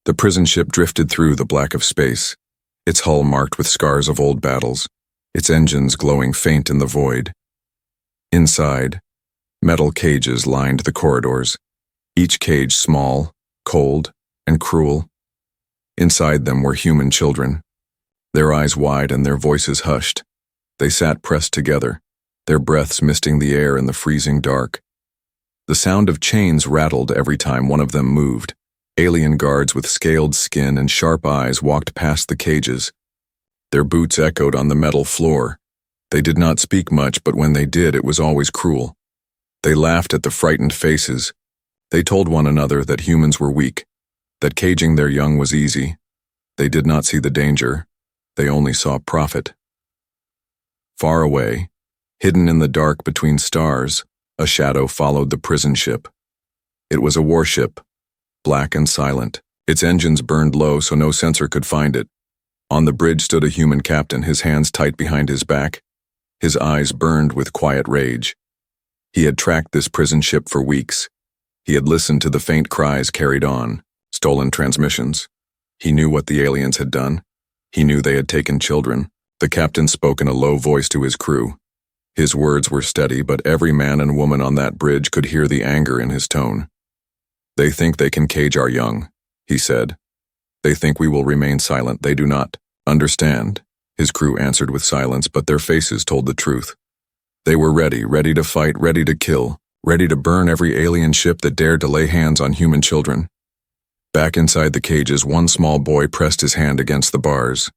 The prison ship drifted through the black of space, its hull marked with scars of old battles, its engines glowing faint in the void. Inside, metal cages lined the corridors, each cage small, cold, and cruel. Inside them were human children, their eyes wide and their voices hushed. They sat pressed together, their breaths misting the air in the freezing dark. The sound of chains rattled every time one of them moved. Alien guards with scaled skin and sharp eyes walked past the cages. Their boots echoed on the metal floor. They did not speak much, but when they did, it was always cruel. They laughed at the frightened faces. They told one another that humans were weak, that caging their young was easy. They did not see the danger. They only saw profit. Far away, hidden in the dark between stars, a shadow followed the prison ship. It was a warship, black and silent. Its engines burned low so no sensor could find it. On the bridge stood a human captain, his hands tight behind his back. His eyes burned with quiet rage. He had tracked this prison ship for weeks. He had listened to the faint cries carried on, stolen transmissions. He knew what the aliens had done. He knew they had taken children. The captain spoke in a low voice to his crew. His words were steady, but every man and woman on that bridge could hear the anger in his tone. "They think they can cage our young," he said. "They think we will remain silent. They do not understand." His crew answered with silence, but their faces told the truth. They were ready to fight, ready to kill, ready to burn every alien ship that dared to lay hands on human children. Back inside the cages, one small boy pressed his hand against the bars.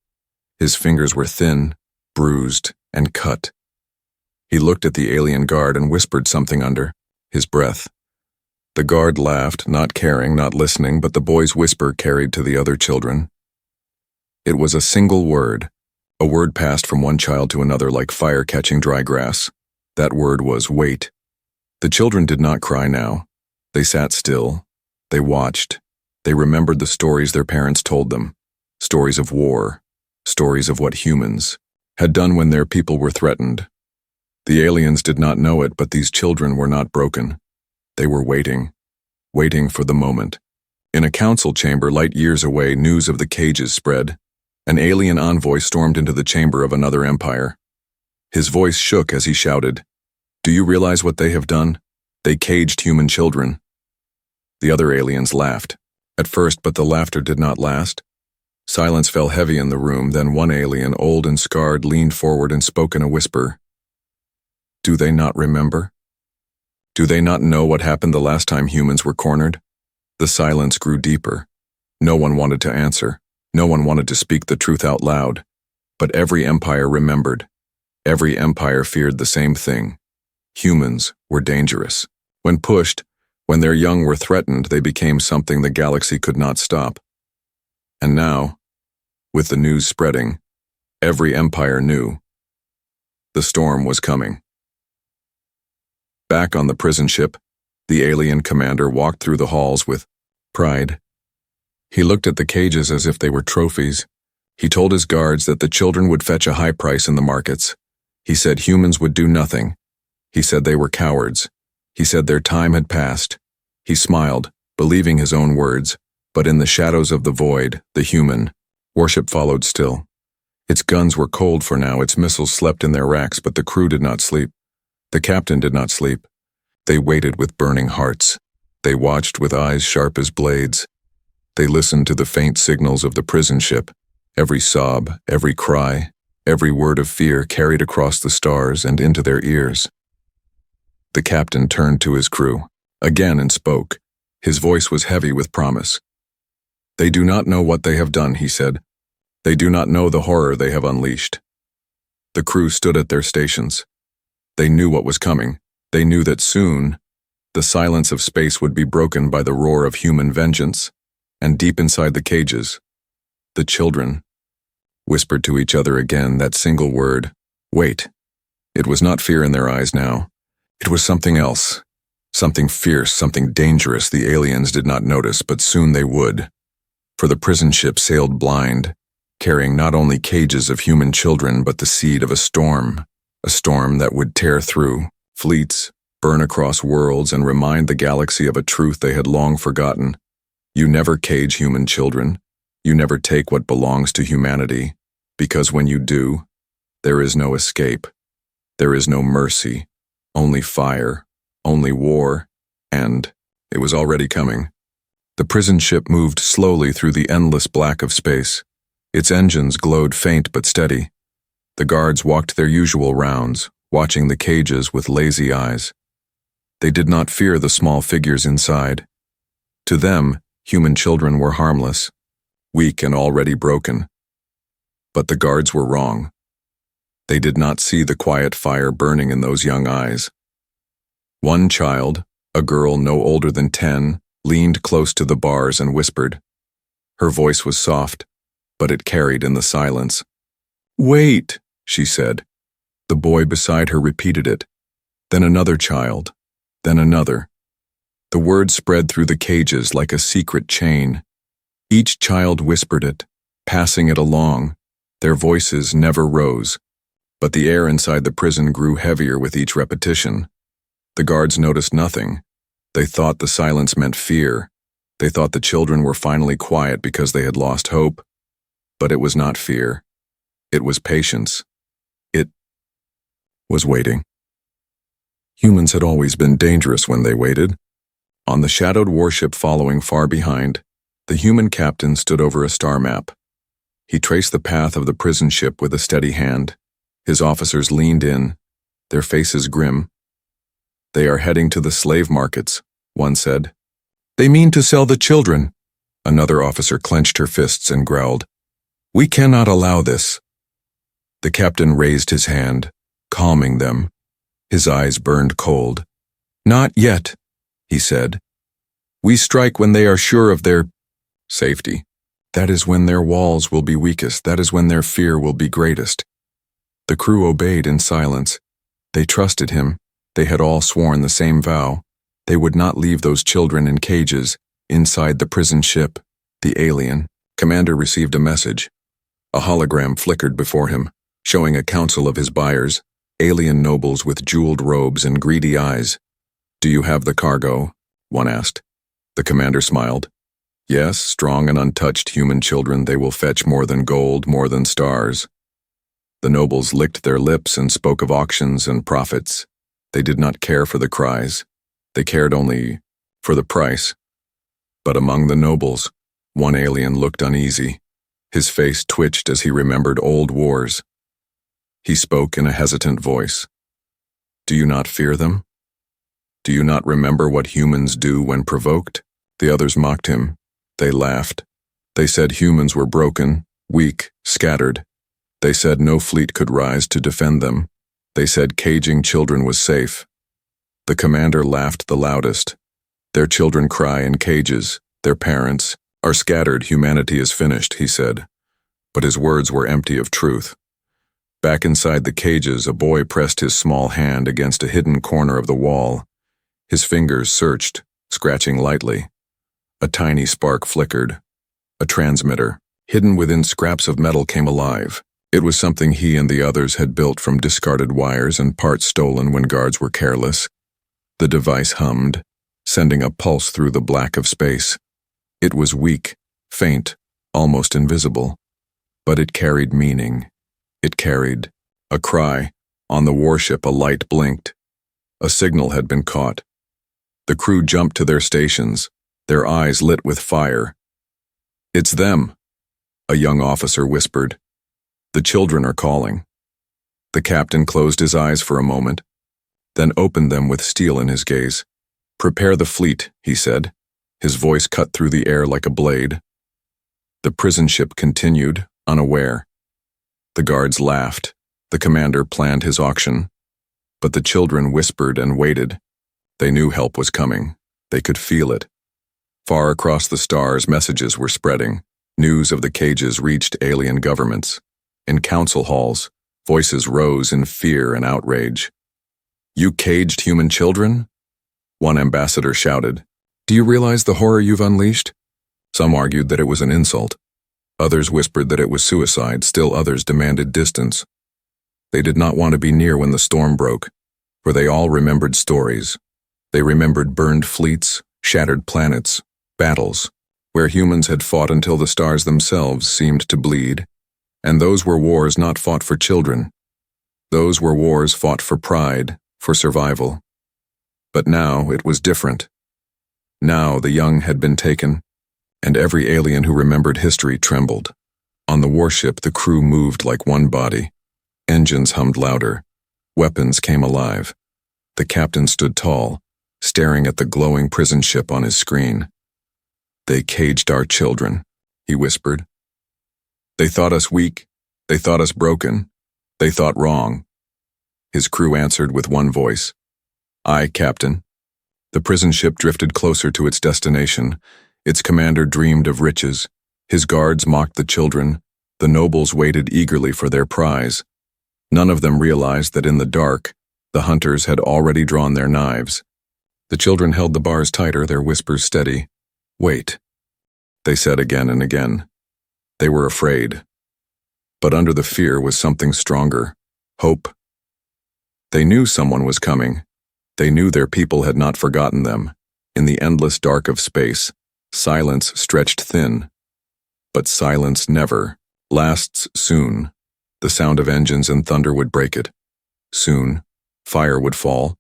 His fingers were thin, bruised, and cut. He looked at the alien guard and whispered something under his breath. The guard laughed, not caring, not listening, but the boy's whisper carried to the other children. It was a single word. A word passed from one child to another like fire catching dry grass. That word was wait. The children did not cry now. They sat still. They watched. They remembered the stories their parents told them. Stories of war. Stories of what humans had done when their people were threatened. The aliens did not know it, but these children were not broken. They were waiting for the moment. In a council chamber light years away, news of the cages spread. An alien envoy stormed into the chamber of another empire. His voice shook as he shouted, "Do you realize what they have done? They caged human children." The other aliens laughed. At first, but the laughter did not last. Silence fell heavy in the room, then one alien, old and scarred, leaned forward and spoke in a whisper. "Do they not remember? Do they not know what happened the last time humans were cornered?" The silence grew deeper. No one wanted to answer. No one wanted to speak the truth out loud. But every empire remembered. Every empire feared the same thing. Humans were dangerous. When pushed, when their young were threatened, they became something the galaxy could not stop. And now, with the news spreading, every empire knew. The storm was coming. Back on the prison ship, the alien commander walked through the halls with pride. He looked at the cages as if they were trophies. He told his guards that the children would fetch a high price in the markets. He said humans would do nothing. He said they were cowards. He said their time had passed. He smiled, believing his own words, but in the shadows of the void, the human warship followed still. Its guns were cold for now, its missiles slept in their racks, but the crew did not sleep. The captain did not sleep. They waited with burning hearts. They watched with eyes sharp as blades. They listened to the faint signals of the prison ship, every sob, every cry, every word of fear carried across the stars and into their ears. The captain turned to his crew again and spoke. His voice was heavy with promise. "They do not know what they have done," he said. "They do not know the horror they have unleashed." The crew stood at their stations. They knew what was coming. They knew that soon, the silence of space would be broken by the roar of human vengeance, and deep inside the cages, the children whispered to each other again that single word, wait. It was not fear in their eyes now. It was something else, something fierce, something dangerous the aliens did not notice, but soon they would. For the prison ship sailed blind, carrying not only cages of human children, but the seed of a storm that would tear through fleets, burn across worlds, and remind the galaxy of a truth they had long forgotten. You never cage human children. You never take what belongs to humanity, because when you do, there is no escape. There is no mercy, only fire, only war, and it was already coming. The prison ship moved slowly through the endless black of space. Its engines glowed faint but steady. The guards walked their usual rounds, watching the cages with lazy eyes. They did not fear the small figures inside. To them, human children were harmless, weak and already broken. But the guards were wrong. They did not see the quiet fire burning in those young eyes. One child, a girl no older than 10, leaned close to the bars and whispered. Her voice was soft, but it carried in the silence. "Wait," she said. The boy beside her repeated it. Then another child, then another. The word spread through the cages like a secret chain. Each child whispered it, passing it along. Their voices never rose, but the air inside the prison grew heavier with each repetition. The guards noticed nothing. They thought the silence meant fear. They thought the children were finally quiet because they had lost hope. But it was not fear. It was patience. It was waiting. Humans had always been dangerous when they waited. On the shadowed warship following far behind, the human captain stood over a star map. He traced the path of the prison ship with a steady hand. His officers leaned in, their faces grim. "They are heading to the slave markets," one said. "They mean to sell the children." Another officer clenched her fists and growled. "We cannot allow this." The captain raised his hand, calming them. His eyes burned cold. "Not yet," he said. "We strike when they are sure of their safety. That is when their walls will be weakest. That is when their fear will be greatest." The crew obeyed in silence. They trusted him. They had all sworn the same vow. They would not leave those children in cages, inside the prison ship. The alien commander received a message. A hologram flickered before him, showing a council of his buyers, alien nobles with jeweled robes and greedy eyes. "Do you have the cargo?" one asked. The commander smiled. "Yes, strong and untouched human children, they will fetch more than gold, more than stars." The nobles licked their lips and spoke of auctions and profits. They did not care for the cries. They cared only for the price. But among the nobles, one alien looked uneasy. His face twitched as he remembered old wars. He spoke in a hesitant voice. "Do you not fear them? Do you not remember what humans do when provoked?" The others mocked him. They laughed. They said humans were broken, weak, scattered. They said no fleet could rise to defend them. They said caging children was safe. The commander laughed the loudest. "Their children cry in cages. Their parents are scattered. Humanity is finished," he said. But his words were empty of truth. Back inside the cages, a boy pressed his small hand against a hidden corner of the wall. His fingers searched, scratching lightly. A tiny spark flickered. A transmitter, hidden within scraps of metal, came alive. It was something he and the others had built from discarded wires and parts stolen when guards were careless. The device hummed, sending a pulse through the black of space. It was weak, faint, almost invisible. But it carried meaning. It carried a cry. On the warship, a light blinked. A signal had been caught. The crew jumped to their stations, their eyes lit with fire. "It's them," a young officer whispered. "The children are calling." The captain closed his eyes for a moment, then opened them with steel in his gaze. "Prepare the fleet," he said. His voice cut through the air like a blade. The prison ship continued, unaware. The guards laughed. The commander planned his auction. But the children whispered and waited. They knew help was coming. They could feel it. Far across the stars, messages were spreading. News of the cages reached alien governments. In council halls, voices rose in fear and outrage. "You caged human children?" One ambassador shouted. "Do you realize the horror you've unleashed?" Some argued that it was an insult. Others whispered that it was suicide. Still others demanded distance. They did not want to be near when the storm broke, for they all remembered stories. They remembered burned fleets, shattered planets, battles. where humans had fought until the stars themselves seemed to bleed. And those were wars not fought for children. Those were wars fought for pride, for survival. But now it was different. Now the young had been taken, and every alien who remembered history trembled. On the warship, the crew moved like one body. Engines hummed louder. Weapons came alive. The captain stood tall, staring at the glowing prison ship on his screen. "They caged our children," he whispered. "They thought us weak. They thought us broken. They thought wrong." His crew answered with one voice. "Aye, Captain." The prison ship drifted closer to its destination. Its commander dreamed of riches. His guards mocked the children. The nobles waited eagerly for their prize. None of them realized that in the dark, the hunters had already drawn their knives. The children held the bars tighter, their whispers steady. "Wait," they said again and again. They were afraid. But under the fear was something stronger, hope. They knew someone was coming. They knew their people had not forgotten them. In the endless dark of space, silence stretched thin. But silence never lasts soon. The sound of engines and thunder would break it. Soon, fire would fall,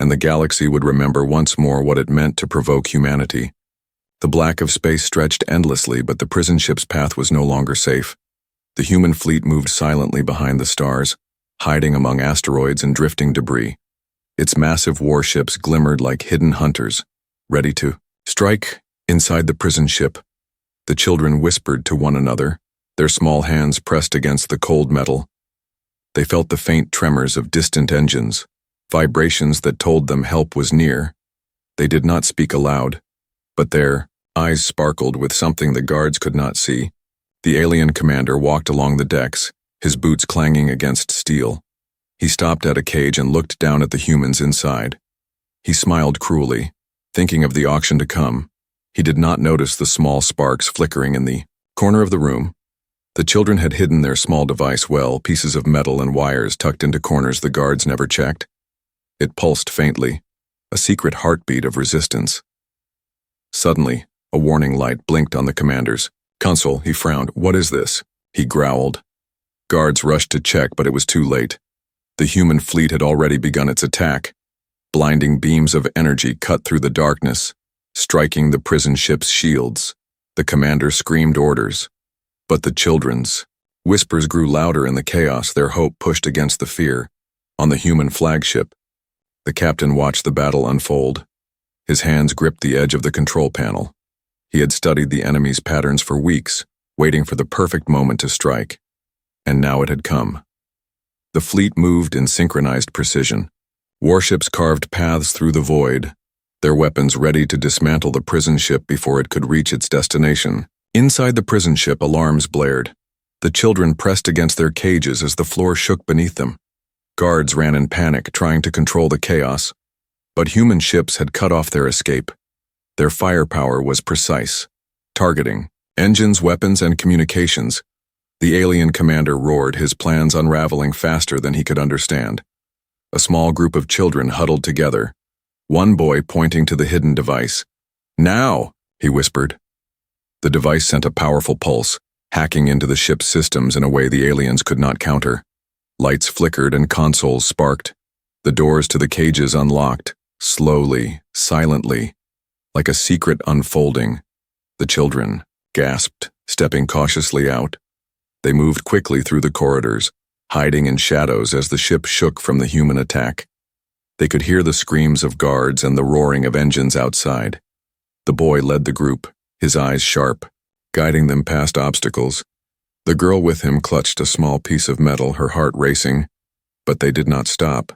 and the galaxy would remember once more what it meant to provoke humanity. The black of space stretched endlessly, but the prison ship's path was no longer safe. The human fleet moved silently behind the stars, hiding among asteroids and drifting debris. Its massive warships glimmered like hidden hunters, ready to strike. Inside the prison ship, the children whispered to one another, their small hands pressed against the cold metal. They felt the faint tremors of distant engines, vibrations that told them help was near. They did not speak aloud, but their eyes sparkled with something the guards could not see. The alien commander walked along the decks, his boots clanging against steel. He stopped at a cage and looked down at the humans inside. He smiled cruelly, thinking of the auction to come. He did not notice the small sparks flickering in the corner of the room. The children had hidden their small device well, pieces of metal and wires tucked into corners the guards never checked. It pulsed faintly, a secret heartbeat of resistance. Suddenly, a warning light blinked on the commander's console. He frowned. "What is this?" he growled. Guards rushed to check, but it was too late. The human fleet had already begun its attack. Blinding beams of energy cut through the darkness, striking the prison ship's shields. The commander screamed orders, but the children's whispers grew louder in the chaos, their hope pushed against the fear. On the human flagship, the captain watched the battle unfold. His hands gripped the edge of the control panel. He had studied the enemy's patterns for weeks, waiting for the perfect moment to strike. And now it had come. The fleet moved in synchronized precision. Warships carved paths through the void, their weapons ready to dismantle the prison ship before it could reach its destination. Inside the prison ship, alarms blared. The children pressed against their cages as the floor shook beneath them. Guards ran in panic, trying to control the chaos. But human ships had cut off their escape. Their firepower was precise, targeting engines, weapons, and communications. The alien commander roared, his plans unraveling faster than he could understand. A small group of children huddled together, one boy pointing to the hidden device. "Now!" he whispered. The device sent a powerful pulse, hacking into the ship's systems in a way the aliens could not counter. Lights flickered and consoles sparked. The doors to the cages unlocked, slowly, silently, like a secret unfolding. The children gasped, stepping cautiously out. They moved quickly through the corridors, hiding in shadows as the ship shook from the human attack. They could hear the screams of guards and the roaring of engines outside. The boy led the group, his eyes sharp, guiding them past obstacles. The girl with him clutched a small piece of metal, her heart racing, but they did not stop.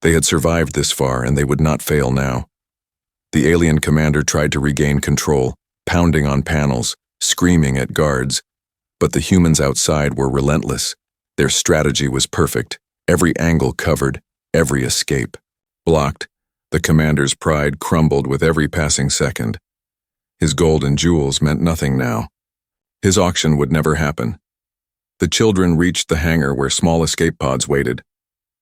They had survived this far, and they would not fail now. The alien commander tried to regain control, pounding on panels, screaming at guards. But the humans outside were relentless. Their strategy was perfect, every angle covered, every escape blocked. The commander's pride crumbled with every passing second. His gold and jewels meant nothing now. His auction would never happen. The children reached the hangar where small escape pods waited.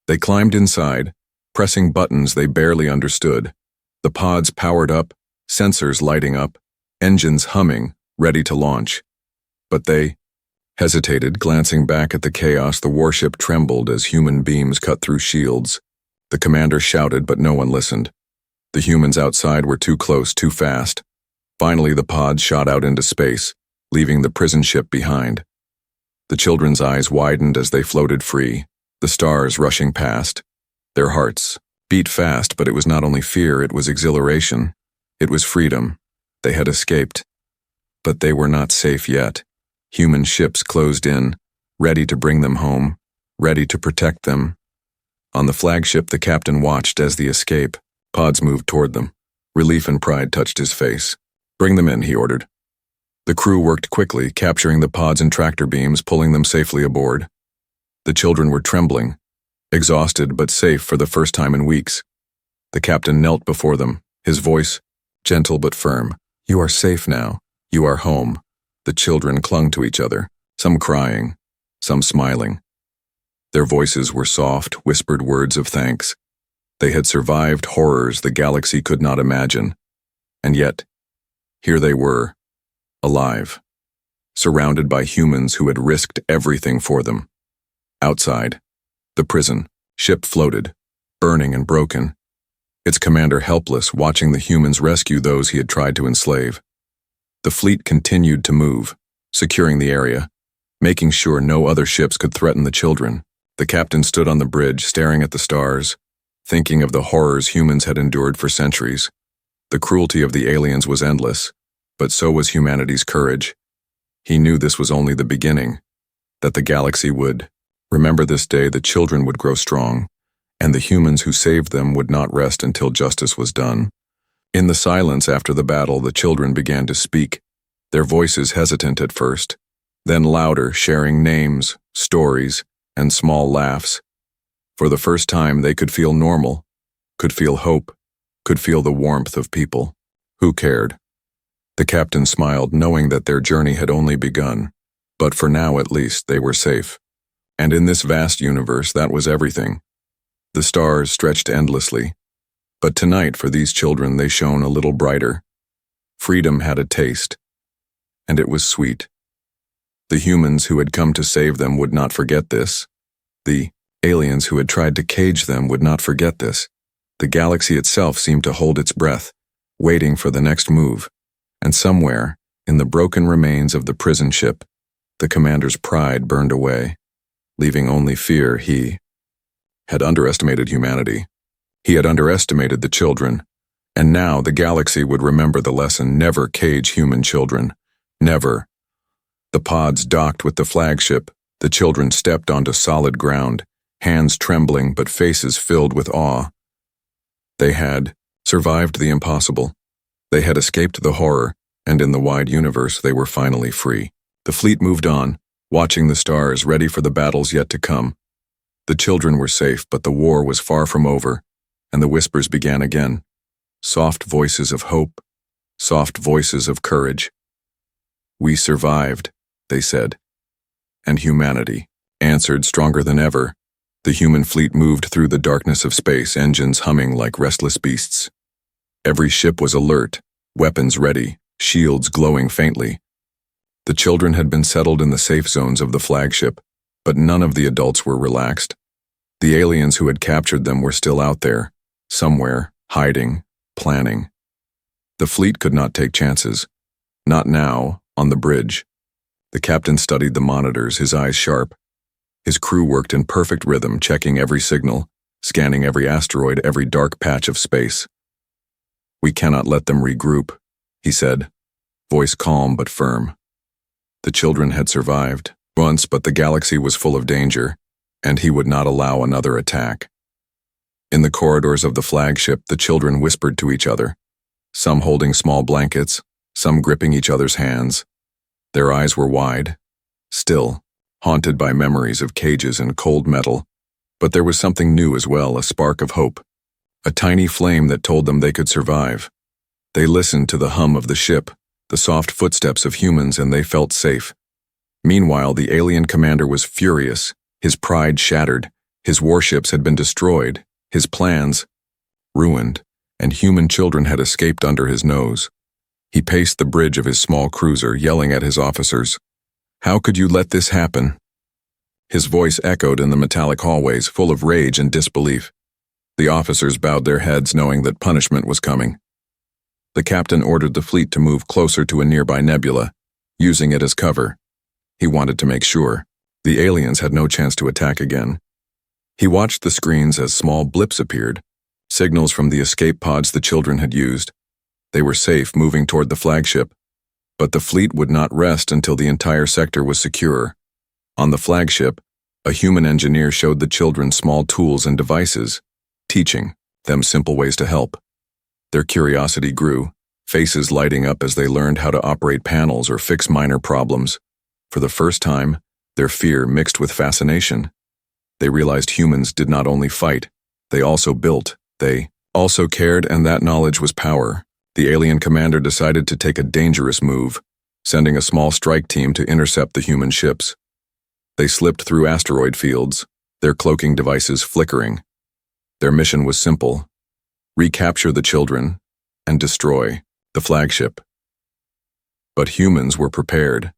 They climbed inside, pressing buttons they barely understood. The pods powered up, sensors lighting up. engines humming, ready to launch. But they hesitated, glancing back at the chaos. The warship trembled as human beams cut through shields. The commander shouted, but no one listened. The humans outside were too close, too fast. Finally, the pods shot out into space, leaving the prison ship behind. The children's eyes widened as they floated free, the stars rushing past. Their hearts beat fast, but it was not only fear, it was exhilaration. It was freedom. They had escaped. But they were not safe yet. Human ships closed in, ready to bring them home, ready to protect them. On the flagship, the captain watched as the escape pods moved toward them. Relief and pride touched his face. "Bring them in," he ordered. The crew worked quickly, capturing the pods and tractor beams, pulling them safely aboard. The children were trembling, exhausted but safe for the first time in weeks. The captain knelt before them, his voice gentle but firm. "You are safe now. You are home." The children clung to each other, some crying, some smiling. Their voices were soft, whispered words of thanks. They had survived horrors the galaxy could not imagine. And yet, here they were, alive, surrounded by humans who had risked everything for them. Outside, the prison ship floated, burning and broken, its commander helpless, watching the humans rescue those he had tried to enslave. The fleet continued to move, securing the area, making sure no other ships could threaten the children. The captain stood on the bridge, staring at the stars, thinking of the horrors humans had endured for centuries. The cruelty of the aliens was endless, but so was humanity's courage. He knew this was only the beginning, that the galaxy would remember this day. The children would grow strong, and the humans who saved them would not rest until justice was done. In the silence after the battle, the children began to speak, their voices hesitant at first, then louder, sharing names, stories, and small laughs. For the first time, they could feel normal, could feel hope, could feel the warmth of people. Who cared? The captain smiled, knowing that their journey had only begun. But for now, at least, they were safe. And in this vast universe, that was everything. The stars stretched endlessly. But tonight, for these children, they shone a little brighter. Freedom had a taste, and it was sweet. The humans who had come to save them would not forget this. The aliens who had tried to cage them would not forget this. The galaxy itself seemed to hold its breath, waiting for the next move. And somewhere, in the broken remains of the prison ship, the commander's pride burned away, leaving only fear. He had underestimated humanity. He had underestimated the children, and now the galaxy would remember the lesson: never cage human children. Never. The pods docked with the flagship. The children stepped onto solid ground, hands trembling but faces filled with awe. They had survived the impossible. They had escaped the horror, and in the wide universe they were finally free. The fleet moved on, watching the stars, ready for the battles yet to come. The children were safe, but the war was far from over, and the whispers began again. Soft voices of hope, soft voices of courage. "We survived," they said. And humanity answered stronger than ever. The human fleet moved through the darkness of space, engines humming like restless beasts. Every ship was alert, weapons ready, shields glowing faintly. The children had been settled in the safe zones of the flagship, but none of the adults were relaxed. The aliens who had captured them were still out there, somewhere, hiding, planning. The fleet could not take chances. Not now, on the bridge. The captain studied the monitors, his eyes sharp. His crew worked in perfect rhythm, checking every signal, scanning every asteroid, every dark patch of space. "We cannot let them regroup," he said, voice calm but firm. The children had survived once, but the galaxy was full of danger, and he would not allow another attack. In the corridors of the flagship, the children whispered to each other, some holding small blankets, some gripping each other's hands. Their eyes were wide, still, haunted by memories of cages and cold metal, but there was something new as well, a spark of hope, a tiny flame that told them they could survive. They listened to the hum of the ship, the soft footsteps of humans, and they felt safe. Meanwhile, the alien commander was furious, his pride shattered, his warships had been destroyed, his plans ruined, and human children had escaped under his nose. He paced the bridge of his small cruiser, yelling at his officers. "How could you let this happen?" His voice echoed in the metallic hallways, full of rage and disbelief. The officers bowed their heads, knowing that punishment was coming. The captain ordered the fleet to move closer to a nearby nebula, using it as cover. He wanted to make sure the aliens had no chance to attack again. He watched the screens as small blips appeared, signals from the escape pods the children had used. They were safe, moving toward the flagship. But the fleet would not rest until the entire sector was secure. On the flagship, a human engineer showed the children small tools and devices, teaching them simple ways to help. Their curiosity grew, faces lighting up as they learned how to operate panels or fix minor problems. For the first time, their fear mixed with fascination. They realized humans did not only fight, they also built, they also cared, and that knowledge was power. The alien commander decided to take a dangerous move, sending a small strike team to intercept the human ships. They slipped through asteroid fields, their cloaking devices flickering. Their mission was simple: recapture the children and destroy the flagship. But humans were prepared,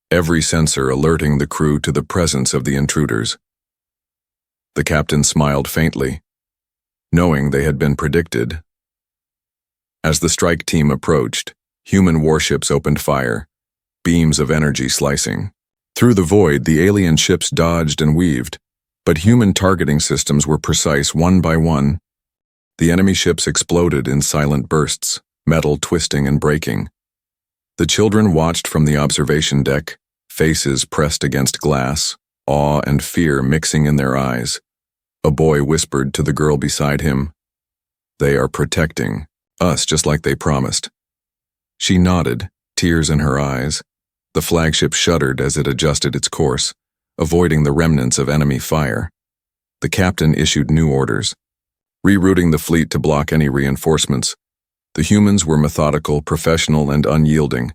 every sensor alerting the crew to the presence of the intruders. The captain smiled faintly, knowing they had been predicted. As the strike team approached, human warships opened fire, beams of energy slicing. Through the void, the alien ships dodged and weaved, but human targeting systems were precise one by one. The enemy ships exploded in silent bursts, metal twisting and breaking. The children watched from the observation deck, faces pressed against glass, awe and fear mixing in their eyes. A boy whispered to the girl beside him, "They are protecting us just like they promised." She nodded, tears in her eyes. The flagship shuddered as it adjusted its course, avoiding the remnants of enemy fire. The captain issued new orders, rerouting the fleet to block any reinforcements. The humans were methodical, professional, and unyielding.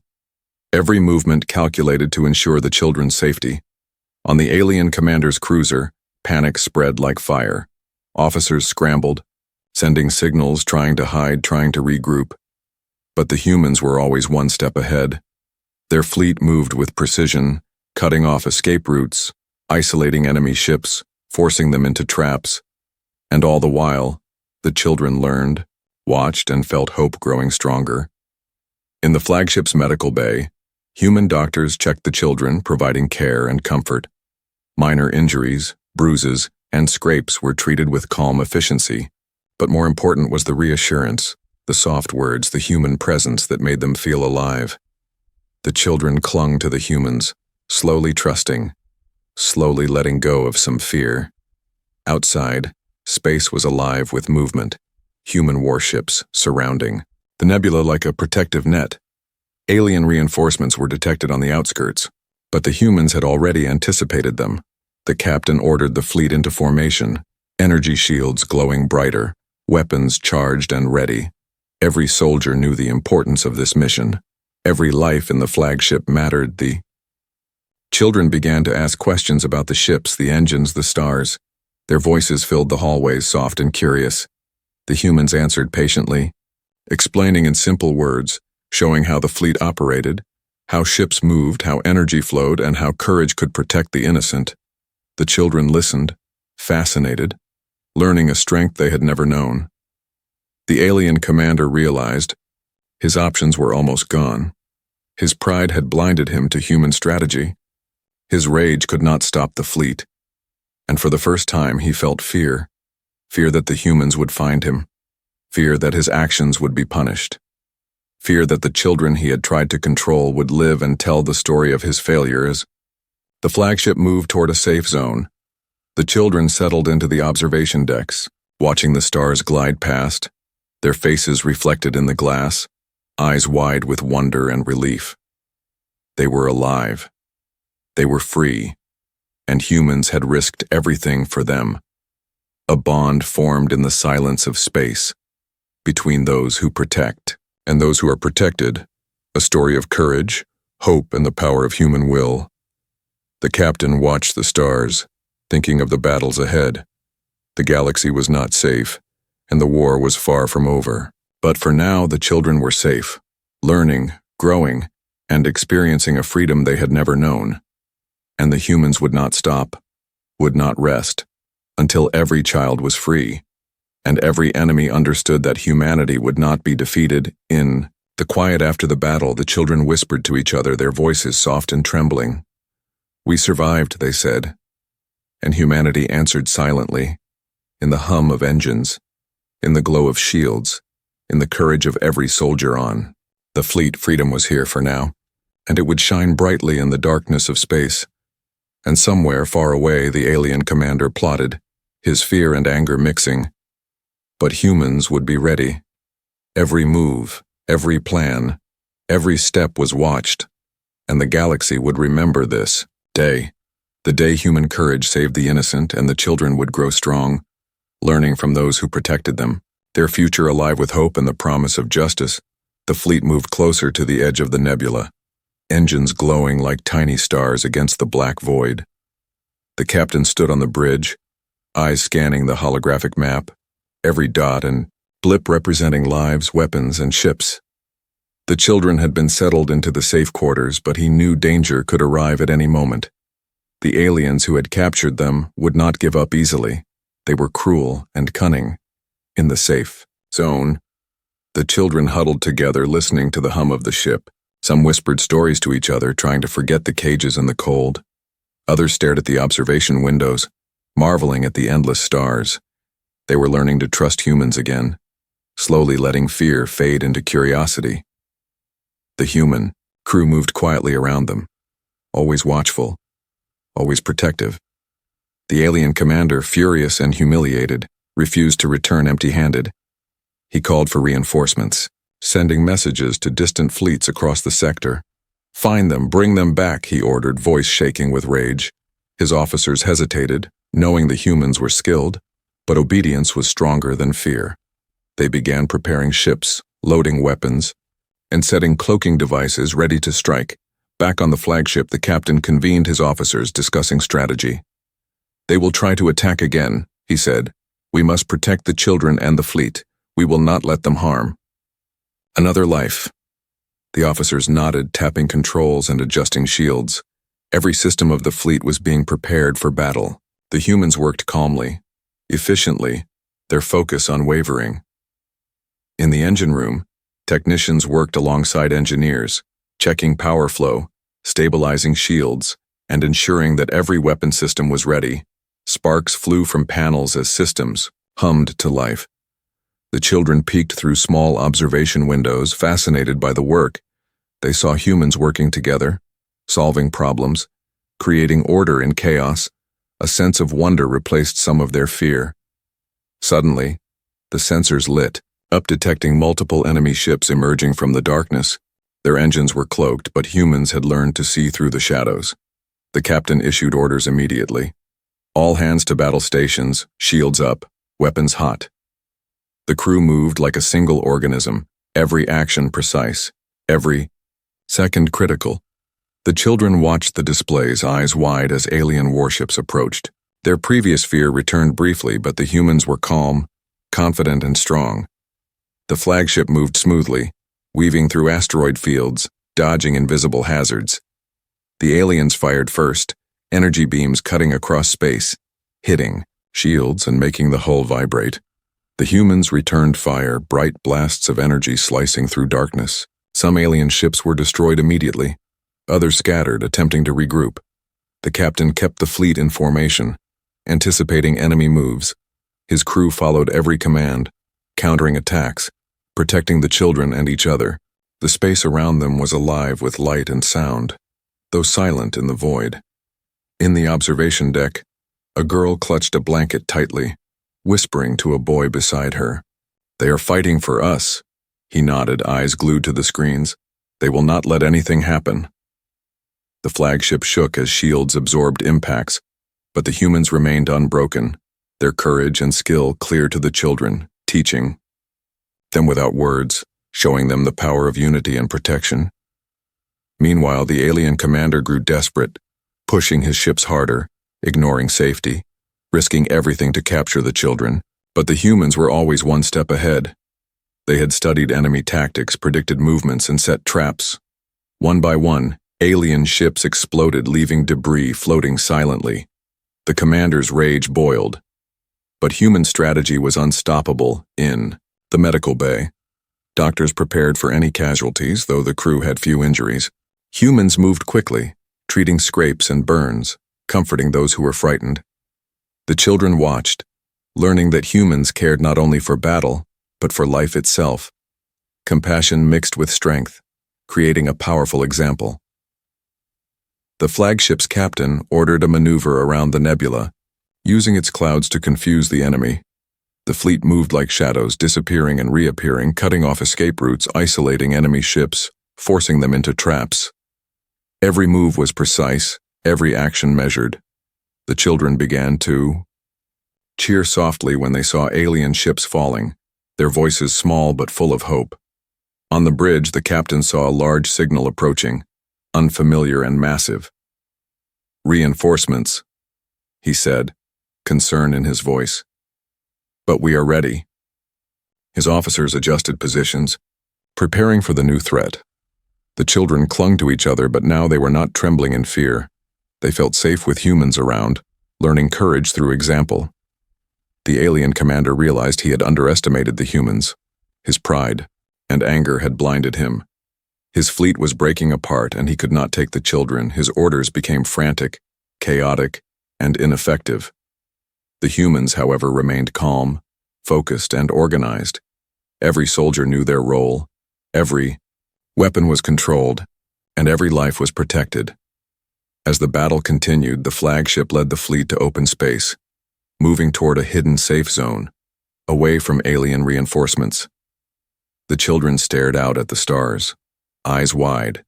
Every movement calculated to ensure the children's safety. On the alien commander's cruiser, panic spread like fire. Officers scrambled, sending signals, trying to hide, trying to regroup. But the humans were always one step ahead. Their fleet moved with precision, cutting off escape routes, isolating enemy ships, forcing them into traps. And all the while, the children learned, watched, and felt hope growing stronger. In the flagship's medical bay, human doctors checked the children, providing care and comfort. Minor injuries, bruises, and scrapes were treated with calm efficiency. But more important was the reassurance, the soft words, the human presence that made them feel alive. The children clung to the humans, slowly trusting, slowly letting go of some fear. Outside, space was alive with movement, human warships surrounding the nebula like a protective net. Alien reinforcements were detected on the outskirts, but the humans had already anticipated them. The captain ordered the fleet into formation, energy shields glowing brighter, weapons charged and ready. Every soldier knew the importance of this mission. Every life in the flagship mattered. The children began to ask questions about the ships, the engines, the stars. Their voices filled the hallways, soft and curious. The humans answered patiently, explaining in simple words, showing how the fleet operated, how ships moved, how energy flowed, and how courage could protect the innocent. The children listened, fascinated, learning a strength they had never known. The alien commander realized his options were almost gone. His pride had blinded him to human strategy. His rage could not stop the fleet. And for the first time he felt fear. Fear that the humans would find him. Fear that his actions would be punished. Fear that the children he had tried to control would live and tell the story of his failures. The flagship moved toward a safe zone. The children settled into the observation decks, watching the stars glide past, their faces reflected in the glass, eyes wide with wonder and relief. They were alive. They were free, and humans had risked everything for them. A bond formed in the silence of space, between those who protect and those who are protected, a story of courage, hope, and the power of human will. The captain watched the stars, thinking of the battles ahead. The galaxy was not safe, and the war was far from over. But for now, the children were safe. learning, growing, and experiencing a freedom they had never known. And the humans would not stop, would not rest, until every child was free, and every enemy understood that humanity would not be defeated. In the quiet after the battle, the children whispered to each other, their voices soft and trembling. "We survived," they said, and humanity answered silently, in the hum of engines, in the glow of shields, in the courage of every soldier on. The fleet freedom was here for now, and it would shine brightly in the darkness of space. And somewhere far away the alien commander plotted, his fear and anger mixing. But humans would be ready. Every move, every plan, every step was watched, and the galaxy would remember this day, the day human courage saved the innocent and the children would grow strong, learning from those who protected them, their future alive with hope and the promise of justice. The fleet moved closer to the edge of the nebula, engines glowing like tiny stars against the black void. The captain stood on the bridge, eyes scanning the holographic map, every dot and blip representing lives, weapons, and ships. The children had been settled into the safe quarters, but he knew danger could arrive at any moment. The aliens who had captured them would not give up easily. They were cruel and cunning. In the safe zone, the children huddled together, listening to the hum of the ship. Some whispered stories to each other, trying to forget the cages and the cold. Others stared at the observation windows, marveling at the endless stars. They were learning to trust humans again, slowly letting fear fade into curiosity. The human crew moved quietly around them, always watchful, always protective. The alien commander, furious and humiliated, refused to return empty-handed. He called for reinforcements, sending messages to distant fleets across the sector. "Find them, bring them back," he ordered, voice shaking with rage. His officers hesitated, knowing the humans were skilled, but obedience was stronger than fear. They began preparing ships, loading weapons, and setting cloaking devices ready to strike. Back on the flagship, the captain convened his officers, discussing strategy. "They will try to attack again," he said. "We must protect the children and the fleet. We will not let them harm." Another life. The officers nodded, tapping controls and adjusting shields. Every system of the fleet was being prepared for battle. The humans worked calmly, efficiently, their focus unwavering. In the engine room, technicians worked alongside engineers, checking power flow, stabilizing shields, and ensuring that every weapon system was ready. Sparks flew from panels as systems hummed to life. The children peeked through small observation windows, fascinated by the work. They saw humans working together, solving problems, creating order in chaos. A sense of wonder replaced some of their fear. Suddenly, the sensors lit up, detecting multiple enemy ships emerging from the darkness. Their engines were cloaked, but humans had learned to see through the shadows. The captain issued orders immediately. "All hands to battle stations, shields up, weapons hot." The crew moved like a single organism, every action precise, every second critical. The children watched the displays, eyes wide, as alien warships approached. Their previous fear returned briefly, but the humans were calm, confident, and strong. The flagship moved smoothly, weaving through asteroid fields, dodging invisible hazards. The aliens fired first, energy beams cutting across space, hitting shields and making the hull vibrate. The humans returned fire, bright blasts of energy slicing through darkness. Some alien ships were destroyed immediately. Others scattered, attempting to regroup. The captain kept the fleet in formation, anticipating enemy moves. His crew followed every command, countering attacks, protecting the children and each other. The space around them was alive with light and sound, though silent in the void. In the observation deck, a girl clutched a blanket tightly, whispering to a boy beside her. "They are fighting for us." He nodded, eyes glued to the screens. "They will not let anything happen." The flagship shook as shields absorbed impacts, but the humans remained unbroken, their courage and skill clear to the children, teaching them without words, showing them the power of unity and protection. Meanwhile, the alien commander grew desperate, pushing his ships harder, ignoring safety, risking everything to capture the children, but the humans were always one step ahead. They had studied enemy tactics, predicted movements, and set traps. One by one, alien ships exploded, leaving debris floating silently. The commander's rage boiled. But human strategy was unstoppable. In the medical bay, doctors prepared for any casualties, though the crew had few injuries. Humans moved quickly, treating scrapes and burns, comforting those who were frightened. The children watched, learning that humans cared not only for battle, but for life itself. Compassion mixed with strength, creating a powerful example. The flagship's captain ordered a maneuver around the nebula, using its clouds to confuse the enemy. The fleet moved like shadows, disappearing and reappearing, cutting off escape routes, isolating enemy ships, forcing them into traps. Every move was precise, every action measured. The children began to cheer softly when they saw alien ships falling, their voices small but full of hope. On the bridge, the captain saw a large signal approaching, unfamiliar and massive. "Reinforcements," he said, concern in his voice. "But we are ready." His officers adjusted positions, preparing for the new threat. The children clung to each other, but now they were not trembling in fear. They felt safe with humans around, learning courage through example. The alien commander realized he had underestimated the humans. His pride and anger had blinded him. His fleet was breaking apart, and he could not take the children. His orders became frantic, chaotic, and ineffective. The humans, however, remained calm, focused, and organized. Every soldier knew their role, every weapon was controlled, and every life was protected. As the battle continued, the flagship led the fleet to open space, moving toward a hidden safe zone, away from alien reinforcements. The children stared out at the stars, eyes wide,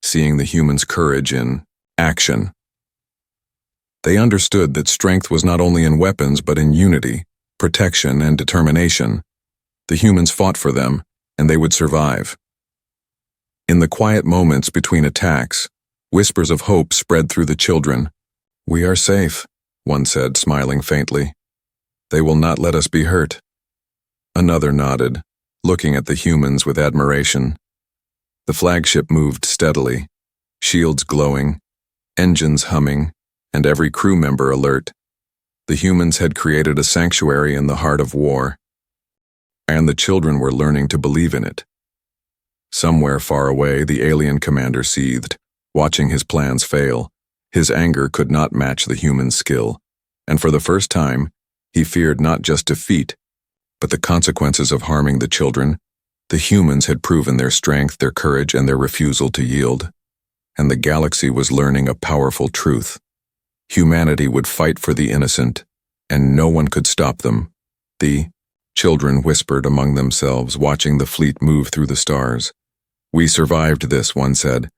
seeing the humans' courage in action. They understood that strength was not only in weapons but in unity, protection, and determination. The humans fought for them, and they would survive. In the quiet moments between attacks, whispers of hope spread through the children. "We are safe," one said, smiling faintly. "They will not let us be hurt." Another nodded, looking at the humans with admiration. The flagship moved steadily, shields glowing, engines humming, and every crew member alert. The humans had created a sanctuary in the heart of war, and the children were learning to believe in it. Somewhere far away, the alien commander seethed, watching his plans fail. His anger could not match the human skill, and for the first time, he feared not just defeat, but the consequences of harming the children. The humans had proven their strength, their courage, and their refusal to yield, and the galaxy was learning a powerful truth. Humanity would fight for the innocent, and no one could stop them. The children whispered among themselves, watching the fleet move through the stars. "We survived this," one said,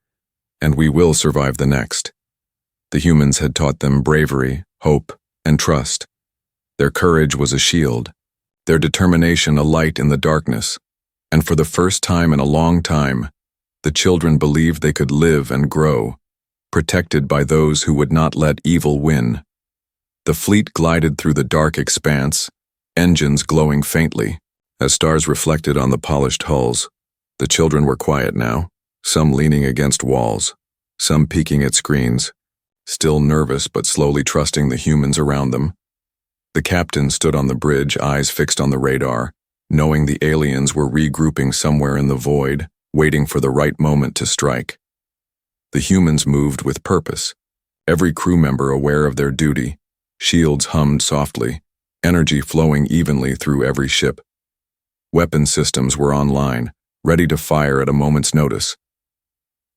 "and we will survive the next." The humans had taught them bravery, hope, and trust. Their courage was a shield, their determination a light in the darkness, and for the first time in a long time, the children believed they could live and grow, protected by those who would not let evil win. The fleet glided through the dark expanse, engines glowing faintly, as stars reflected on the polished hulls. The children were quiet now, some leaning against walls, some peeking at screens, still nervous but slowly trusting the humans around them. The captain stood on the bridge, eyes fixed on the radar, knowing the aliens were regrouping somewhere in the void, waiting for the right moment to strike. The humans moved with purpose, every crew member aware of their duty. Shields hummed softly, energy flowing evenly through every ship. Weapon systems were online, ready to fire at a moment's notice.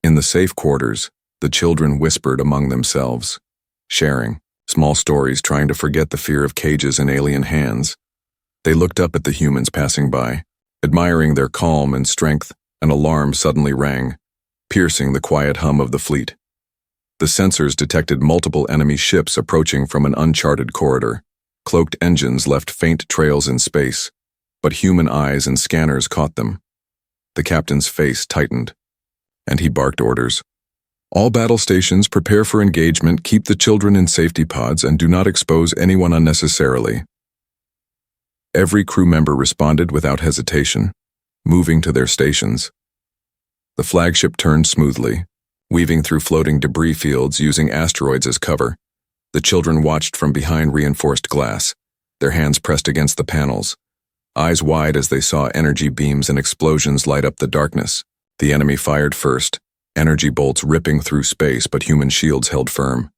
In the safe quarters, the children whispered among themselves, sharing small stories, trying to forget the fear of cages and alien hands. They looked up at the humans passing by, admiring their calm and strength. An alarm suddenly rang, piercing the quiet hum of the fleet. The sensors detected multiple enemy ships approaching from an uncharted corridor. Cloaked engines left faint trails in space, but human eyes and scanners caught them. The captain's face tightened, and he barked orders. "All battle stations, prepare for engagement, keep the children in safety pods, and do not expose anyone unnecessarily." Every crew member responded without hesitation. moving to their stations. The flagship turned smoothly, weaving through floating debris fields using asteroids as cover. The children watched from behind reinforced glass, their hands pressed against the panels, eyes wide as they saw energy beams and explosions light up the darkness. The enemy fired first, energy bolts ripping through space, but human shields held firm.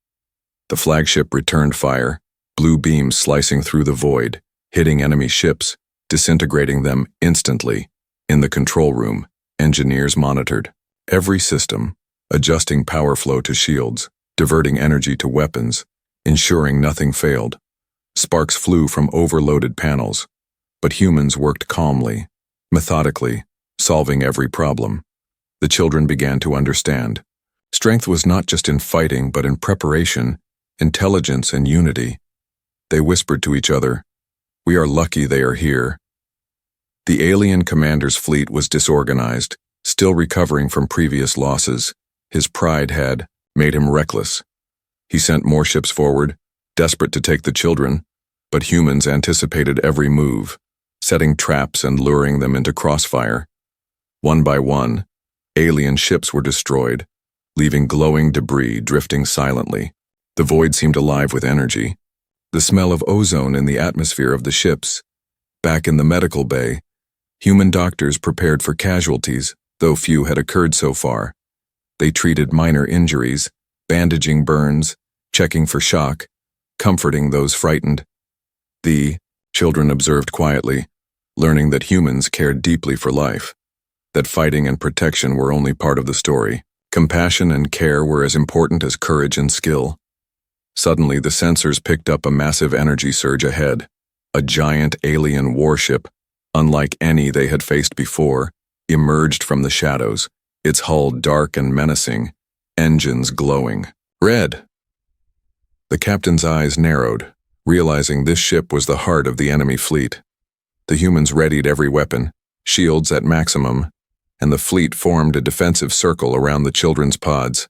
The flagship returned fire, blue beams slicing through the void, hitting enemy ships, disintegrating them instantly. In the control room, engineers monitored every system, adjusting power flow to shields, diverting energy to weapons, ensuring nothing failed. Sparks flew from overloaded panels, but humans worked calmly, methodically, solving every problem. The children began to understand. Strength was not just in fighting, but in preparation, intelligence, and unity. They whispered to each other, "We are lucky they are here." The alien commander's fleet was disorganized, still recovering from previous losses. His pride had made him reckless. He sent more ships forward, desperate to take the children, but humans anticipated every move, setting traps and luring them into crossfire. One by one, alien ships were destroyed, leaving glowing debris drifting silently. The void seemed alive with energy. The smell of ozone in the atmosphere of the ships. Back in the medical bay, human doctors prepared for casualties, though few had occurred so far. They treated minor injuries, bandaging burns, checking for shock, comforting those frightened. The children observed quietly, learning that humans cared deeply for life, that fighting and protection were only part of the story. Compassion and care were as important as courage and skill. Suddenly, the sensors picked up a massive energy surge ahead. A giant alien warship, unlike any they had faced before, emerged from the shadows, its hull dark and menacing, engines glowing. Red! The captain's eyes narrowed, realizing this ship was the heart of the enemy fleet. The humans readied every weapon, shields at maximum, and the fleet formed a defensive circle around the children's pods.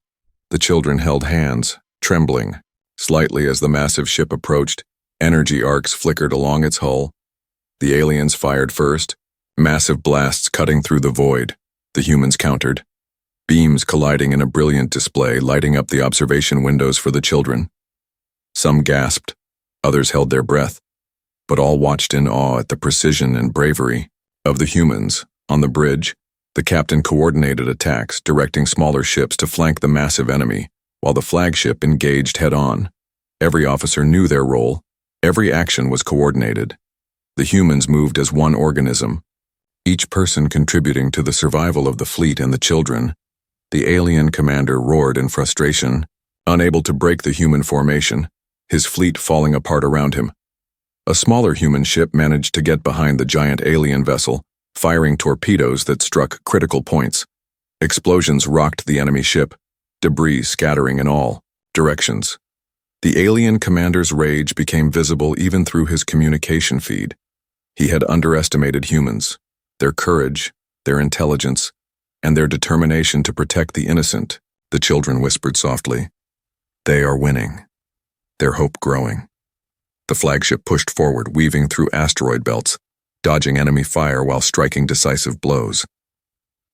The children held hands, trembling. Slightly as the massive ship approached, energy arcs flickered along its hull. The aliens fired first, massive blasts cutting through the void. The humans countered, beams colliding in a brilliant display, lighting up the observation windows for the children. Some gasped, others held their breath, but all watched in awe at the precision and bravery of the humans. On the bridge, the captain coordinated attacks, directing smaller ships to flank the massive enemy, while the flagship engaged head-on. Every officer knew their role. Every action was coordinated. The humans moved as one organism, each person contributing to the survival of the fleet and the children. The alien commander roared in frustration, unable to break the human formation, his fleet falling apart around him. A smaller human ship managed to get behind the giant alien vessel, firing torpedoes that struck critical points. Explosions rocked the enemy ship, debris scattering in all directions. The alien commander's rage became visible even through his communication feed. He had underestimated humans, their courage, their intelligence, and their determination to protect the innocent. The children whispered softly, "They are winning." Their hope growing. The flagship pushed forward, weaving through asteroid belts, dodging enemy fire while striking decisive blows.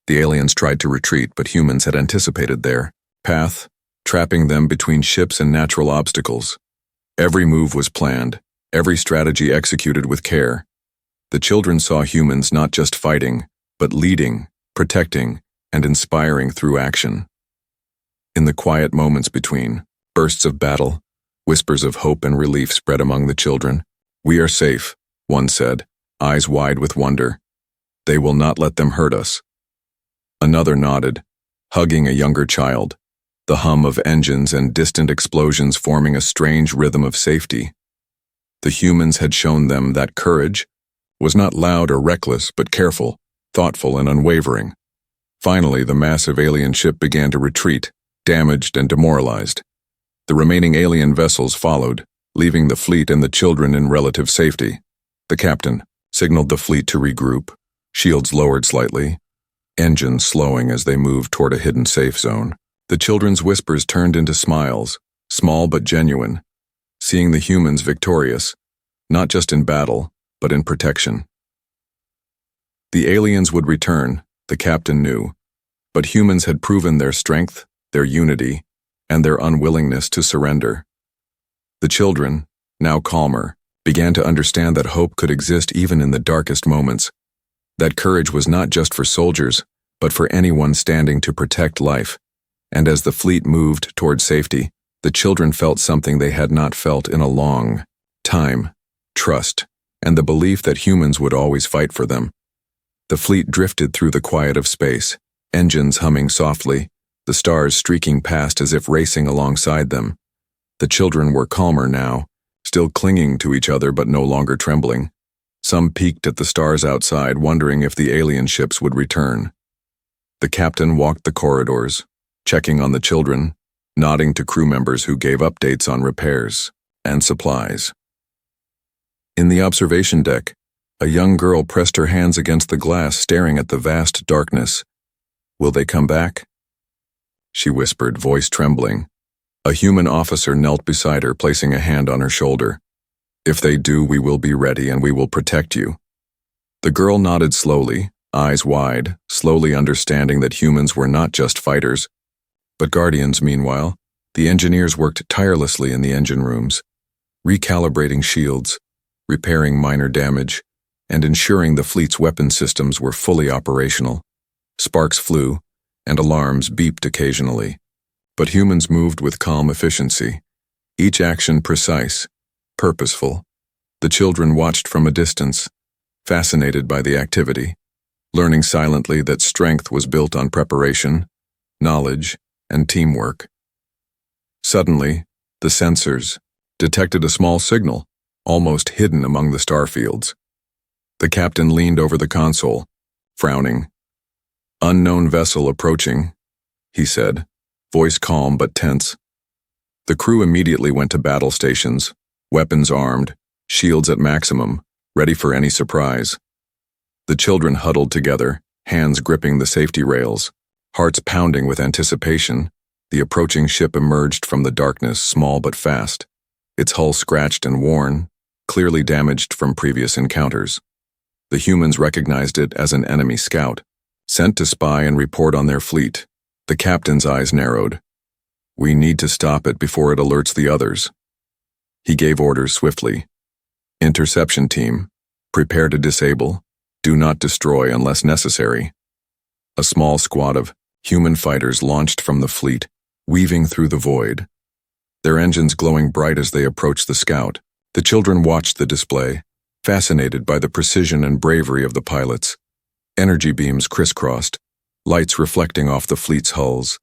The aliens tried to retreat, but humans had anticipated their path, trapping them between ships and natural obstacles. Every move was planned, every strategy executed with care. The children saw humans not just fighting, but leading, protecting, and inspiring through action. In the quiet moments between bursts of battle, whispers of hope and relief spread among the children. "We are safe," one said, eyes wide with wonder. "They will not let them hurt us." Another nodded, hugging a younger child, the hum of engines and distant explosions forming a strange rhythm of safety. The humans had shown them that courage was not loud or reckless, but careful, thoughtful, and unwavering. Finally, the massive alien ship began to retreat, damaged and demoralized. The remaining alien vessels followed, leaving the fleet and the children in relative safety. The captain signaled the fleet to regroup, shields lowered slightly, engines slowing as they moved toward a hidden safe zone. The children's whispers turned into smiles, small but genuine, seeing the humans victorious, not just in battle, but in protection. The aliens would return, the captain knew, but humans had proven their strength, their unity, and their unwillingness to surrender. The children, now calmer, began to understand that hope could exist even in the darkest moments, that courage was not just for soldiers, but for anyone standing to protect life. And as the fleet moved toward safety, the children felt something they had not felt in a long time: trust, and the belief that humans would always fight for them. The fleet drifted through the quiet of space, engines humming softly, the stars streaking past as if racing alongside them. The children were calmer now, still clinging to each other but no longer trembling. Some peeked at the stars outside, wondering if the alien ships would return. The captain walked the corridors, checking on the children, nodding to crew members who gave updates on repairs and supplies. In the observation deck, a young girl pressed her hands against the glass, staring at the vast darkness. "Will they come back?" she whispered, voice trembling. A human officer knelt beside her, placing a hand on her shoulder. "If they do, we will be ready and we will protect you." The girl nodded slowly, eyes wide, slowly understanding that humans were not just fighters, but guardians. Meanwhile, the engineers worked tirelessly in the engine rooms, recalibrating shields, repairing minor damage, and ensuring the fleet's weapon systems were fully operational. Sparks flew, and alarms beeped occasionally. But humans moved with calm efficiency, each action precise, purposeful. The children watched from a distance, fascinated by the activity, learning silently that strength was built on preparation, knowledge, and teamwork. Suddenly, the sensors detected a small signal, almost hidden among the star fields. The captain leaned over the console, frowning. "Unknown vessel approaching," he said, voice calm but tense. The crew immediately went to battle stations, weapons armed, shields at maximum, ready for any surprise. The children huddled together, hands gripping the safety rails, hearts pounding with anticipation. The approaching ship emerged from the darkness, small but fast, its hull scratched and worn, clearly damaged from previous encounters. The humans recognized it as an enemy scout, sent to spy and report on their fleet. The captain's eyes narrowed. "We need to stop it before it alerts the others." He gave orders swiftly. "Interception team, prepare to disable. Do not destroy unless necessary." A small squad of human fighters launched from the fleet, weaving through the void, their engines glowing bright as they approached the scout. The children watched the display, fascinated by the precision and bravery of the pilots. Energy beams crisscrossed, lights reflecting off the fleet's hulls,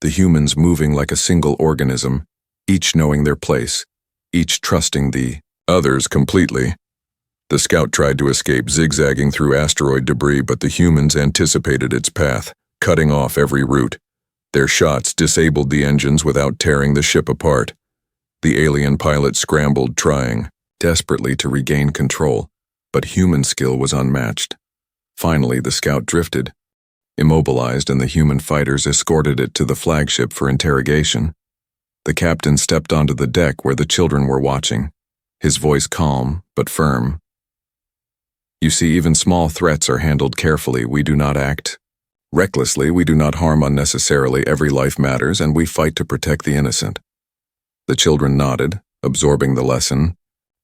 the humans moving like a single organism, each knowing their place, each trusting the others completely. The scout tried to escape, zigzagging through asteroid debris, but the humans anticipated its path, cutting off every route. Their shots disabled the engines without tearing the ship apart. The alien pilot scrambled, trying desperately to regain control, but human skill was unmatched. Finally, the scout drifted, immobilized, and the human fighters escorted it to the flagship for interrogation. The captain stepped onto the deck where the children were watching, his voice calm but firm. "You see, even small threats are handled carefully. We do not act recklessly, we do not harm unnecessarily. Every life matters, and we fight to protect the innocent." The children nodded, absorbing the lesson,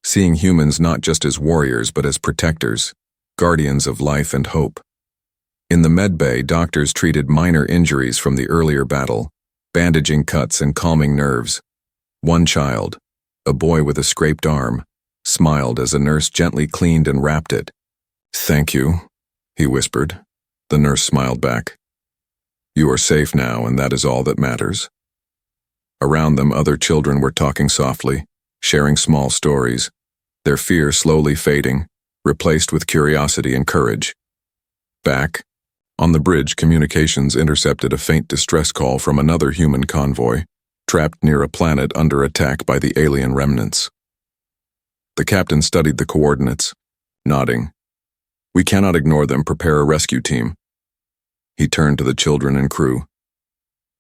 seeing humans not just as warriors but as protectors, guardians of life and hope. In the med bay, doctors treated minor injuries from the earlier battle, bandaging cuts and calming nerves. One child, a boy with a scraped arm, smiled as a nurse gently cleaned and wrapped it. "Thank you," he whispered. The nurse smiled back. "You are safe now, and that is all that matters." Around them, other children were talking softly, sharing small stories, their fear slowly fading, replaced with curiosity and courage. Back, on the bridge, communications intercepted a faint distress call from another human convoy, trapped near a planet under attack by the alien remnants. The captain studied the coordinates, nodding. "We cannot ignore them. Prepare a rescue team." He turned to the children and crew.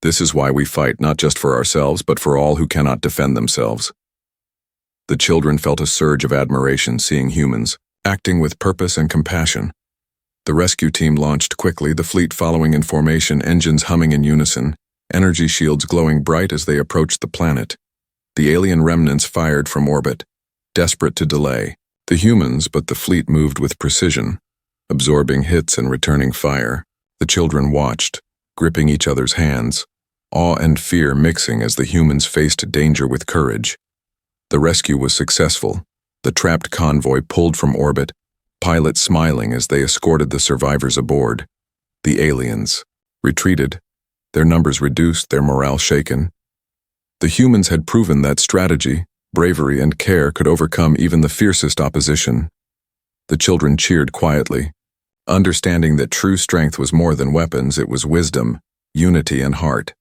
"This is why we fight, not just for ourselves, but for all who cannot defend themselves." The children felt a surge of admiration seeing humans, acting with purpose and compassion. The rescue team launched quickly, the fleet following in formation, engines humming in unison, energy shields glowing bright as they approached the planet. The alien remnants fired from orbit, desperate to delay the humans, but the fleet moved with precision, absorbing hits and returning fire. The children watched, gripping each other's hands, awe and fear mixing as the humans faced danger with courage. The rescue was successful. The trapped convoy pulled from orbit, pilots smiling as they escorted the survivors aboard. The aliens retreated, their numbers reduced, their morale shaken. The humans had proven that strategy, bravery, and care could overcome even the fiercest opposition. The children cheered quietly, understanding that true strength was more than weapons, it was wisdom, unity, and heart.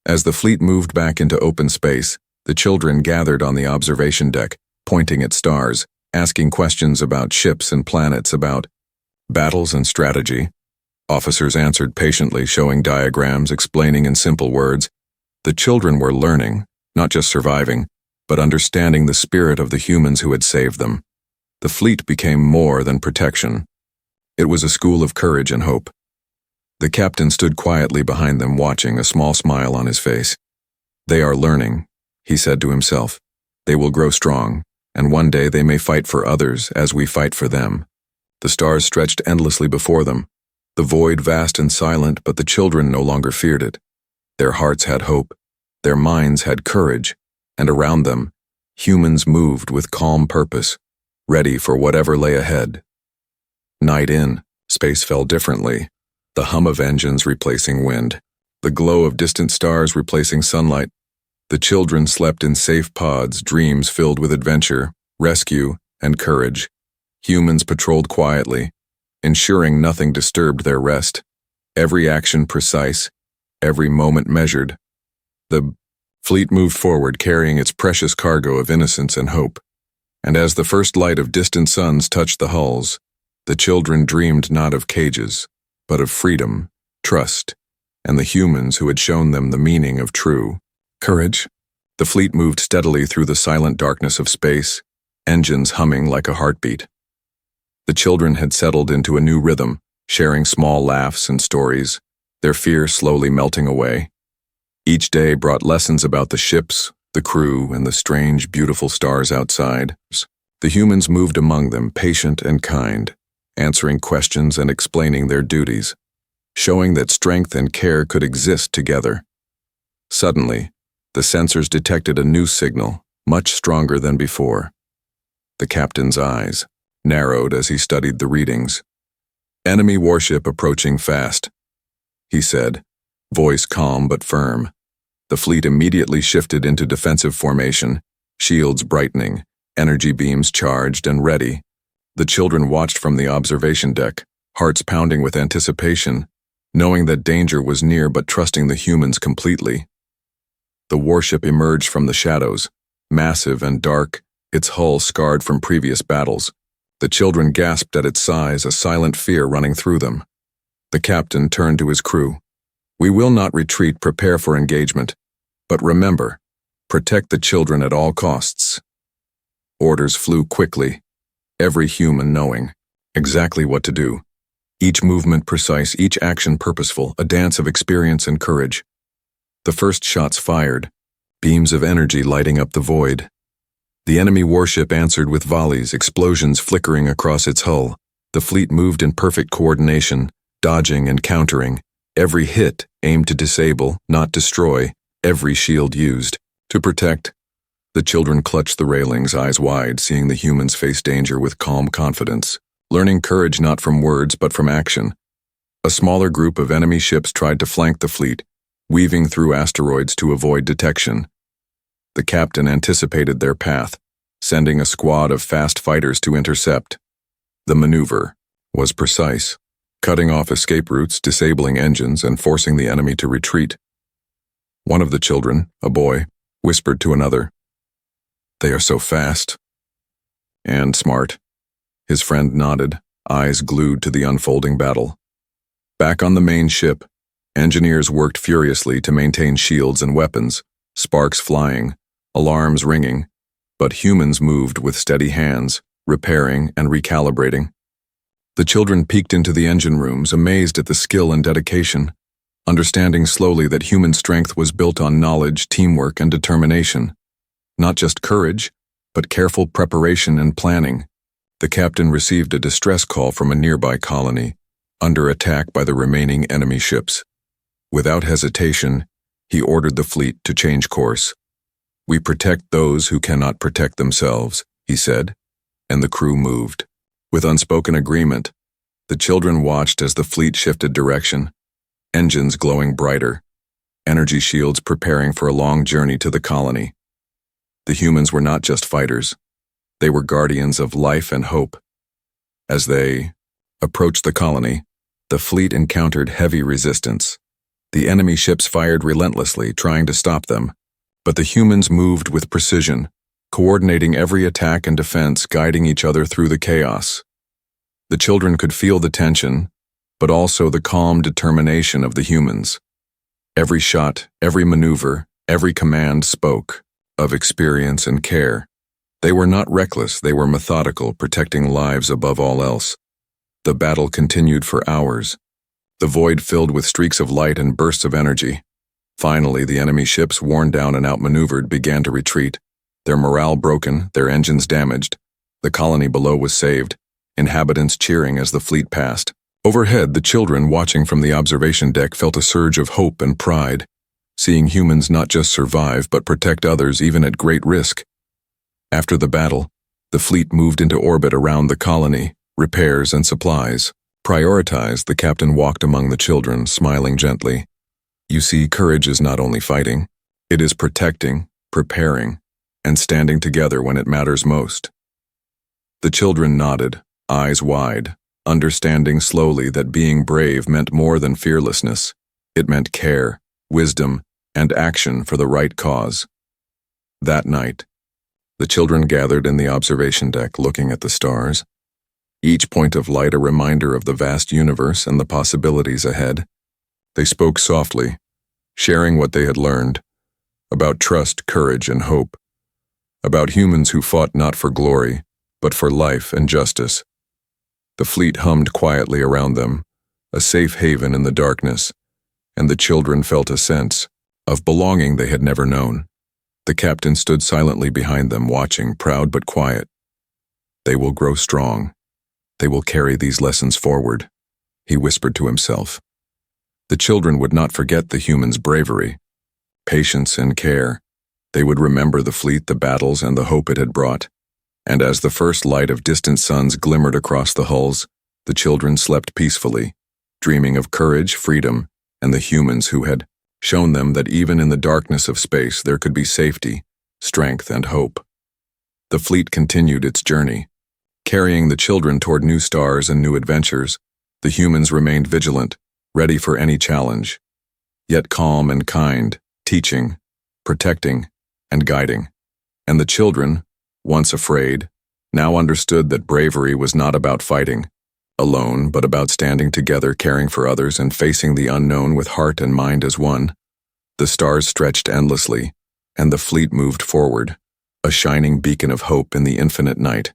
As the fleet moved back into open space, the children gathered on the observation deck, pointing at stars, asking questions about ships and planets, about battles and strategy. Officers answered patiently, showing diagrams, explaining in simple words. The children were learning, not just surviving, but understanding the spirit of the humans who had saved them. The fleet became more than protection. It was a school of courage and hope. The captain stood quietly behind them, watching, a small smile on his face. They are learning, he said to himself. They will grow strong, and one day they may fight for others as we fight for them. The stars stretched endlessly before them, the void vast and silent, but the children no longer feared it. Their hearts had hope, their minds had courage, and around them, humans moved with calm purpose, ready for whatever lay ahead. Night in, space fell differently, the hum of engines replacing wind, the glow of distant stars replacing sunlight. The children slept in safe pods, dreams filled with adventure, rescue, and courage. Humans patrolled quietly, ensuring nothing disturbed their rest, every action precise, every moment measured. The fleet moved forward, carrying its precious cargo of innocence and hope. And as the first light of distant suns touched the hulls, the children dreamed not of cages, but of freedom, trust, and the humans who had shown them the meaning of true courage. The fleet moved steadily through the silent darkness of space, engines humming like a heartbeat. The children had settled into a new rhythm, sharing small laughs and stories, their fear slowly melting away. Each day brought lessons about the ships, the crew, and the strange, beautiful stars outside. The humans moved among them, patient and kind, answering questions and explaining their duties, showing that strength and care could exist together. Suddenly, the sensors detected a new signal, much stronger than before. The captain's eyes narrowed as he studied the readings. Enemy warship approaching fast, he said, voice calm but firm. The fleet immediately shifted into defensive formation, shields brightening, energy beams charged and ready. The children watched from the observation deck, hearts pounding with anticipation, knowing that danger was near but trusting the humans completely. The warship emerged from the shadows, massive and dark, its hull scarred from previous battles. The children gasped at its size, a silent fear running through them. The captain turned to his crew. We will not retreat, prepare for engagement. But remember, protect the children at all costs. Orders flew quickly, every human knowing exactly what to do. Each movement precise, each action purposeful, a dance of experience and courage. The first shots fired, beams of energy lighting up the void. The enemy warship answered with volleys, explosions flickering across its hull. The fleet moved in perfect coordination, dodging and countering. Every hit aimed to disable, not destroy, every shield used to protect. The children clutched the railings, eyes wide, seeing the humans face danger with calm confidence, learning courage not from words but from action. A smaller group of enemy ships tried to flank the fleet, weaving through asteroids to avoid detection. The captain anticipated their path, sending a squad of fast fighters to intercept. The maneuver was precise, cutting off escape routes, disabling engines, and forcing the enemy to retreat. One of the children, a boy, whispered to another, "They are so fast." "And smart." His friend nodded, eyes glued to the unfolding battle. Back on the main ship, engineers worked furiously to maintain shields and weapons, sparks flying, alarms ringing, but humans moved with steady hands, repairing and recalibrating. The children peeked into the engine rooms, amazed at the skill and dedication, understanding slowly that human strength was built on knowledge, teamwork, and determination. Not just courage, but careful preparation and planning. The captain received a distress call from a nearby colony, under attack by the remaining enemy ships. Without hesitation, he ordered the fleet to change course. "We protect those who cannot protect themselves," he said, and the crew moved. With unspoken agreement, the children watched as the fleet shifted direction, engines glowing brighter, energy shields preparing for a long journey to the colony. The humans were not just fighters. They were guardians of life and hope. As they approached the colony, the fleet encountered heavy resistance. The enemy ships fired relentlessly, trying to stop them, but the humans moved with precision, coordinating every attack and defense, guiding each other through the chaos. The children could feel the tension, but also the calm determination of the humans. Every shot, every maneuver, every command spoke of experience and care. They were not reckless, they were methodical, protecting lives above all else. The battle continued for hours, the void filled with streaks of light and bursts of energy. Finally, the enemy ships, worn down and outmaneuvered, began to retreat, their morale broken, their engines damaged. The colony below was saved, inhabitants cheering as the fleet passed. Overhead, the children, watching from the observation deck, felt a surge of hope and pride, seeing humans not just survive but protect others even at great risk. After the battle, the fleet moved into orbit around the colony, repairs and supplies. Prioritized, the captain walked among the children, smiling gently. "You see, courage is not only fighting, it is protecting, preparing, and standing together when it matters most." The children nodded, eyes wide, understanding slowly that being brave meant more than fearlessness. It meant care, wisdom, and action for the right cause. That night, the children gathered in the observation deck, looking at the stars, each point of light a reminder of the vast universe and the possibilities ahead. They spoke softly, sharing what they had learned, about trust, courage, and hope, about humans who fought not for glory, but for life and justice. The fleet hummed quietly around them, a safe haven in the darkness, and the children felt a sense of belonging they had never known. The captain stood silently behind them, watching, proud but quiet. "They will grow strong. They will carry these lessons forward," he whispered to himself. The children would not forget the humans' bravery, patience, and care. They would remember the fleet, the battles, and the hope it had brought. And as the first light of distant suns glimmered across the hulls, the children slept peacefully, dreaming of courage, freedom, and the humans who had shown them that even in the darkness of space there could be safety, strength, and hope. The fleet continued its journey, carrying the children toward new stars and new adventures. The humans remained vigilant, ready for any challenge, yet calm and kind, teaching, protecting, and guiding. And the children, once afraid, now understood that bravery was not about fighting alone, but about standing together, caring for others, and facing the unknown with heart and mind as one. The stars stretched endlessly, and the fleet moved forward, a shining beacon of hope in the infinite night.